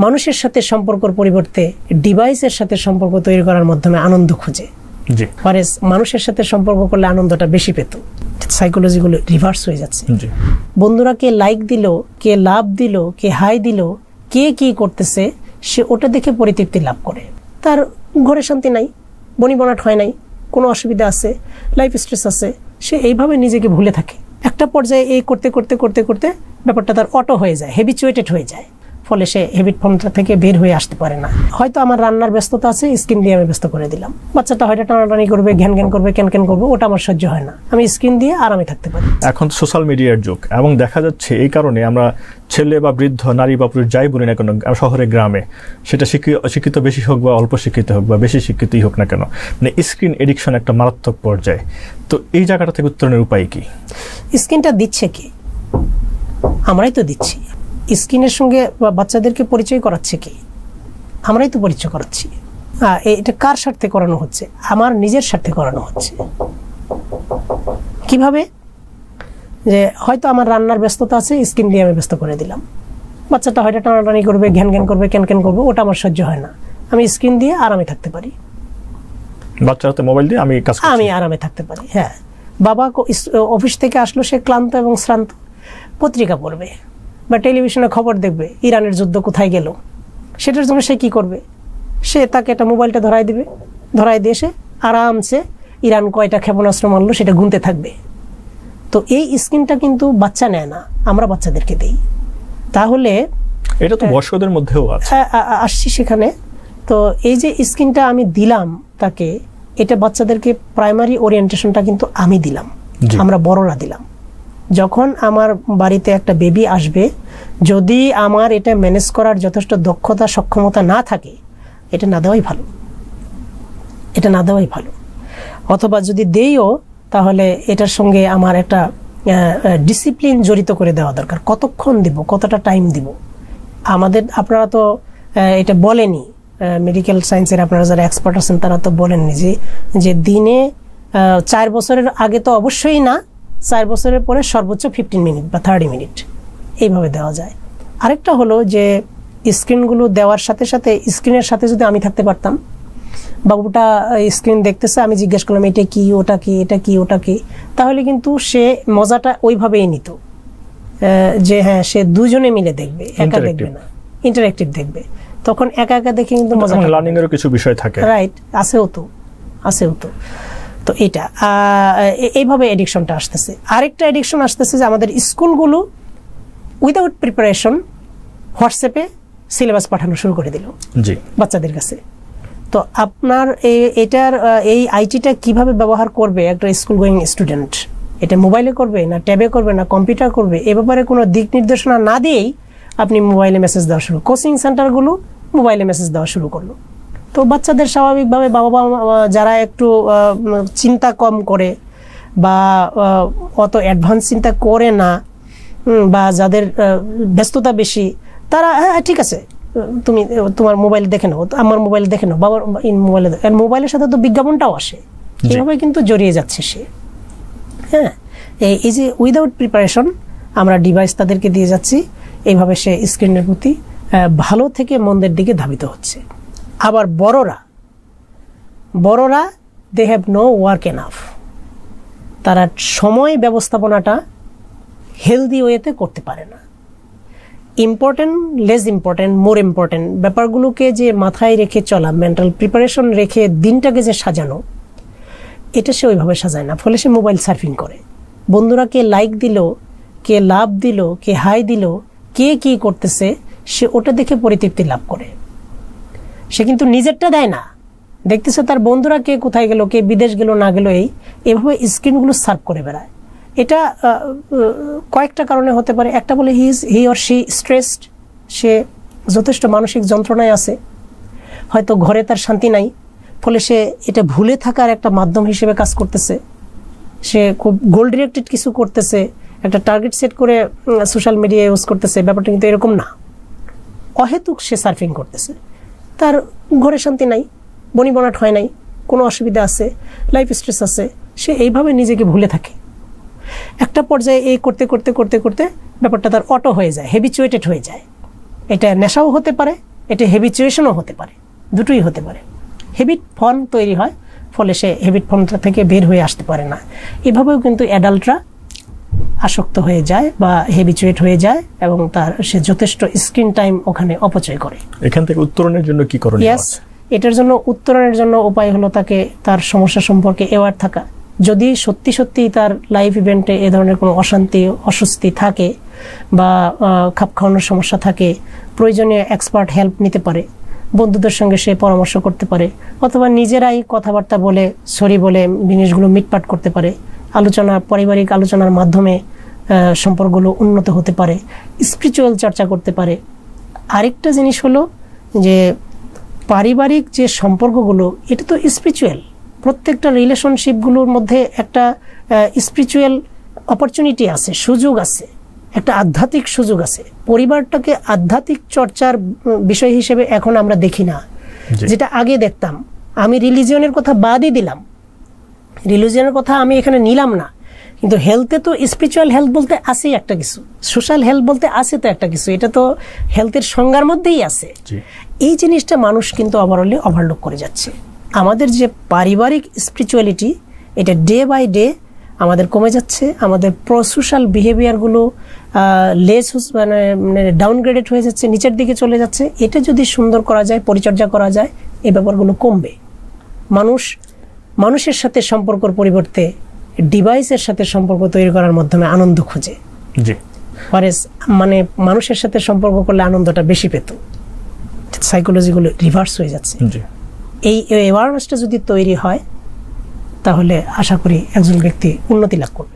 মানুষের সাথে সম্পর্কের পরিবর্তে ডিভাইসের সাথে সম্পর্ক তৈরি করার মাধ্যমে আনন্দ খুঁজে। মানুষের সাথে সম্পর্ক করলে আনন্দটা বেশি পেত। সাইকোলজিগুলো রিভার্স হয়ে যাচ্ছে। বন্ধুরা কে লাইক দিল, কে লাভ দিল, কে হাই দিল, কে কি করতেছে, সে ওটা দেখে পরিতৃপ্তি লাভ করে। তার ঘরে শান্তি নাই, বনিবনাট হয় নাই, কোনো অসুবিধা আছে, লাইফ স্ট্রেস আছে, সে এইভাবে নিজেকে ভুলে থাকে। একটা পর্যায়ে এই করতে করতে করতে করতে ব্যাপারটা তার অটো হয়ে যায়, হ্যাবিচুয়েটেড হয়ে যায়, ফলে সে হ্যাবিট ফর্মটা থেকে বের হয়ে আসতে পারে না। হয়তো আমার রান্নার ব্যস্ততা আছে, স্ক্রিন দিয়ে আমি ব্যস্ত করে দিলাম। বাচ্চাটা হয়তো টানাটানি করবে, ঘ্যান করবে, ক্যান করবে, ওটা আমার সহ্য হয় না, আমি স্ক্রিন দিয়ে আরামে থাকতে পারি। এখন সোশ্যাল মিডিয়ার যুগ, এবং দেখা যাচ্ছে এই কারণে আমরা ছেলে বা বৃদ্ধ, নারী বা পুরুষ যাই বলি না কেন, শহরে গ্রামে, সেটা শিক্ষিত বেশি হোক বা অল্প শিক্ষিত হোক বা বেশি শিক্ষিতই হোক না কেন, মানে স্ক্রিন এডিকশন একটা মারাত্মক পর্যায়ে। তো এই জায়গাটা থেকে উত্তরণের উপায় কি? স্ক্রিনটা দিচ্ছে কি? আমরাই তো দিচ্ছি। স্ক্রিনের সঙ্গে বাচ্চাদেরকে পরিচয় করাচ্ছে কি? আমরাই তো পরিচয় করাচ্ছি। এটা কার স্বার্থে করানো হচ্ছে? আমার নিজের স্বার্থে করানো হচ্ছে। কিভাবে? যে হয়তো আমার রান্নার ব্যস্ততা আছে, স্ক্রিন দিয়ে আমি ব্যস্ত করে দিলাম। বাচ্চাটা হয়তো টানাটানি করবে, ঘ্যান করবে, ক্যান করবে, ওটা আমার সহ্য হয় না, আমি স্ক্রিন দিয়ে আরামে থাকতে পারি। বাচ্চার হাতে মোবাইল দিয়ে আমি আরামে থাকতে পারি। হ্যাঁ, বাবা অফিস থেকে আসলো, সে ক্লান্ত এবং শ্রান্ত, পত্রিকা পড়বে বা টেলিভিশনে খবর দেখবে ইরানের যুদ্ধ কোথায় গেল। সেটার জন্য সে কি করবে? সে তাকে একটা মোবাইলটা ধরাই দিবে, ধরাই দিয়ে সে আরামসে ইরান কয়টা ক্ষেপণাস্ত্র মারলো সেটা গুনতে থাকবে। তো এই স্ক্রিনটা কিন্তু বাচ্চা নেয় না, আমরা বাচ্চাদেরকে দেই। তাহলে এটা তো বয়স্কদের মধ্যেও আছে। আসছি সেখানে। তো এই যে স্ক্রিনটা আমি দিলাম তাকে, এটা বাচ্চাদেরকে প্রাইমারি ওরিয়েন্টেশনটা কিন্তু আমি দিলাম, আমরা বড়রা দিলাম। যখন আমার বাড়িতে একটা বেবি আসবে, যদি আমার এটা ম্যানেজ করার যথেষ্ট দক্ষতা সক্ষমতা না থাকে, এটা না দেওয়াই ভালো। অথবা যদি দেইও, তাহলে এটার সঙ্গে আমার একটা ডিসিপ্লিন জড়িত করে দেওয়া দরকার। কতক্ষণ দিব, কতটা টাইম দিব। আপনারা তো এটা বলেনি, মেডিকেল সায়েন্সের আপনারা যারা এক্সপার্ট আছেন তারা তো বলেননি যে দিনে 4 বছরের আগে তো অবশ্যই না, 4 বছরের পরে সর্বোচ্চ 15 মিনিট বা 30 মিনিট এইভাবে দেওয়া যায়। আরেকটা হলো যে স্ক্রিনগুলো দেওয়ার সাথে সাথে স্ক্রিনের সাথে যদি আমি থাকতে পারতাম, বাবুটা স্ক্রিন দেখতেছে, আমি জিজ্ঞেস করলাম এটা কি, ওটা কি, এটা কি, ওটা কি, তাহলে কিন্তু সে মজাটা ওইভাবেই নিত যে হ্যাঁ সে দুজনে মিলে দেখবে, একা দেখবে না, ইন্টারেক্টিভ দেখবে। তখন একা একা দেখে কিন্তু মজা, লার্নিং এরও কিছু বিষয় থাকে, রাইট? আছেও তো। তো এটা এইভাবে এডিকশনটা আসতেছে। আরেকটা এডিকশন আসতেছে যে আমাদের স্কুলগুলো উইদাউট প্রিপারেশন হোয়াটসঅ্যাপে সিলেবাস পাঠানো শুরু করে দিল বাচ্চাদের কাছে। তো আপনার এই আইটিটা কিভাবে ব্যবহার করবে একটা স্কুল গোয়িং স্টুডেন্ট, এটা মোবাইলে করবে না ট্যাবে করবে না কম্পিউটার করবে, এ ব্যাপারে কোনো দিক নির্দেশনা না দিয়েই আপনি মোবাইলে মেসেজ দেওয়া শুরু, কোচিং সেন্টারগুলো মোবাইলে মেসেজ দেওয়া শুরু করলো। তো বাচ্চাদের স্বাভাবিকভাবে বাবা যারা একটু চিন্তা কম করে বা অত অ্যাডভান্স চিন্তা করে না, বা যাদের ব্যস্ততা বেশি, তারা হ্যাঁ ঠিক আছে তুমি তোমার মোবাইল দেখে নাও, আমার মোবাইল দেখে নাও, বাবার মোবাইলে, মোবাইলের সাথে তো বিজ্ঞাপনটাও আসে, এইভাবে কিন্তু জড়িয়ে যাচ্ছে সে। হ্যাঁ, এই যে উইদাউট প্রিপারেশন আমরা ডিভাইস তাদেরকে দিয়ে যাচ্ছি, এইভাবে সে স্ক্রিনের প্রতি ভালো থেকে মন্দের দিকে ধাবিত হচ্ছে। আবার বড়রা they have no work enough, তারা সময় ব্যবস্থাপনাটা হেলদি ওয়েতে করতে পারে না। Important, less important, more important ব্যাপারগুলোকে যে মাথায় রেখে চলা, মেন্টাল প্রিপারেশন রেখে দিনটাকে যে সাজানো, এটা সে ওইভাবে সাজায় না। ফলে সে মোবাইল সার্ফিং করে। বন্ধুরা কে লাইক দিল, কে লাভ দিল, কে হাই দিল, কে কি করতেছে, সে ওটা দেখে পরিতৃপ্তি লাভ করে। সে কিন্তু নিজেরটা দেয় না, দেখতেছে তার বন্ধুরা কে কোথায় গেল, কে বিদেশ গেল না গেল, এইভাবে স্ক্রিনগুলো সার্ভ করে বেড়ায়। এটা কয়েকটা কারণে হতে পারে। একটা বলে হি অর শি স্ট্রেসড, সে যথেষ্ট মানসিক যন্ত্রণায় আছে, হয়তো ঘরে তার শান্তি নাই, ফলে সে এটা ভুলে থাকার একটা মাধ্যম হিসেবে কাজ করতেছে। সে খুব গোল ডিরেক্টেড কিছু করতেছে, একটা টার্গেট সেট করে সোশ্যাল মিডিয়া ইউজ করতেছে। ব্যাপারটা কিন্তু এরকম না, অহেতুক সে সার্ফিং করতেছে, তার ঘরে শান্তি নাই, বনিবনাট হয় নাই, কোনো অসুবিধা আছে, লাইফ স্ট্রেস আছে, সে এইভাবে নিজেকে ভুলে থাকে। একটা পর্যায়ে এই করতে করতে করতে করতে ব্যাপারটা তার অটো হয়ে যায়, হ্যাবিচুয়েটেড হয়ে যায়, এটা নেশাও হতে পারে, এটা হ্যাবিচুয়েশনও হতে পারে, দুটোই হতে পারে। হ্যাবিট ফর্ম তৈরি হয়, ফলে সে হ্যাবিট ফর্মটা থেকে বের হয়ে আসতে পারে না। এভাবেও কিন্তু অ্যাডাল্টরা আসক্ত হয়ে যায় বা হ্যাবিচুয়েট হয়ে যায় এবং সে যথেষ্ট স্ক্রিন টাইম ওখানে অপচয় করে। এখান থেকে উত্তরণের জন্য কি করণীয় আছে? এটার জন্য উত্তরণের জন্য উপায় হলো তাকে তার সমস্যা সম্পর্কে অ্যাওয়ার থাকা। যদি সত্যি সত্যি তার লাইফ ইভেন্টে এ ধরনের কোনো অশান্তি অস্বস্তি থাকে বা খাপ খাওয়ানোর সমস্যা থাকে, প্রয়োজনীয় এক্সপার্ট হেল্প নিতে পারে, বন্ধুদের সঙ্গে সে পরামর্শ করতে পারে, অথবা নিজেরাই কথাবার্তা বলে সরি বলে জিনিসগুলো মিটপাট করতে পারে। পারিবারিক আলোচনার মাধ্যমে সম্পর্কগুলো উন্নত হতে পারে, স্পিরিচুয়াল চর্চা করতে পারে। আরেকটা জিনিস হলো যে পারিবারিক যে সম্পর্কগুলো, এটা তো স্পিরিচুয়াল। প্রত্যেকটা রিলেশনশিপগুলোর মধ্যে একটা স্পিরিচুয়াল অপরচুনিটি আছে, সুযোগ আছে, একটা আধ্যাত্মিক সুযোগ আছে। পরিবারটাকে আধ্যাত্মিক চর্চার বিষয় হিসেবে এখন আমরা দেখি না, যেটা আগে দেখতাম। আমি রিলিজিয়নের কথা বাদই দিলাম, রিলিজিয়নের কথা আমি এখানে নিলাম না, কিন্তু হেলথে তো স্পিরিচুয়াল হেলথ বলতে আছেই একটা কিছু, সোশ্যাল হেলথ বলতে আছে তো একটা কিছু, এটা তো হেলথের সংজ্ঞার মধ্যেই আছে। এই জিনিসটা মানুষ কিন্তু ওভারলুক করে যাচ্ছে। আমাদের যে পারিবারিক স্পিরিচুয়ালিটি, এটা ডে বাই ডে আমাদের কমে যাচ্ছে। আমাদের প্রোসোশাল বিহেভিয়ারগুলো মানে ডাউনগ্রেডেড হয়ে যাচ্ছে, নিচের দিকে চলে যাচ্ছে। এটা যদি সুন্দর করা যায়, পরিচর্যা করা যায়, এই ব্যাপারগুলো কমবে। মানুষের সাথে সম্পর্কের পরিবর্তে ডিভাইসের সাথে সম্পর্ক তৈরি করার মাধ্যমে আনন্দ খুঁজে। মানে মানুষের সাথে সম্পর্ক করলে আনন্দটা বেশি পেত। সাইকোলজিগুলো রিভার্স হয়ে যাচ্ছে। এই অ্যাওয়ারনেসটা যদি তৈরি হয়, তাহলে আশা করি একজন ব্যক্তি উন্নতি লাভ করবে।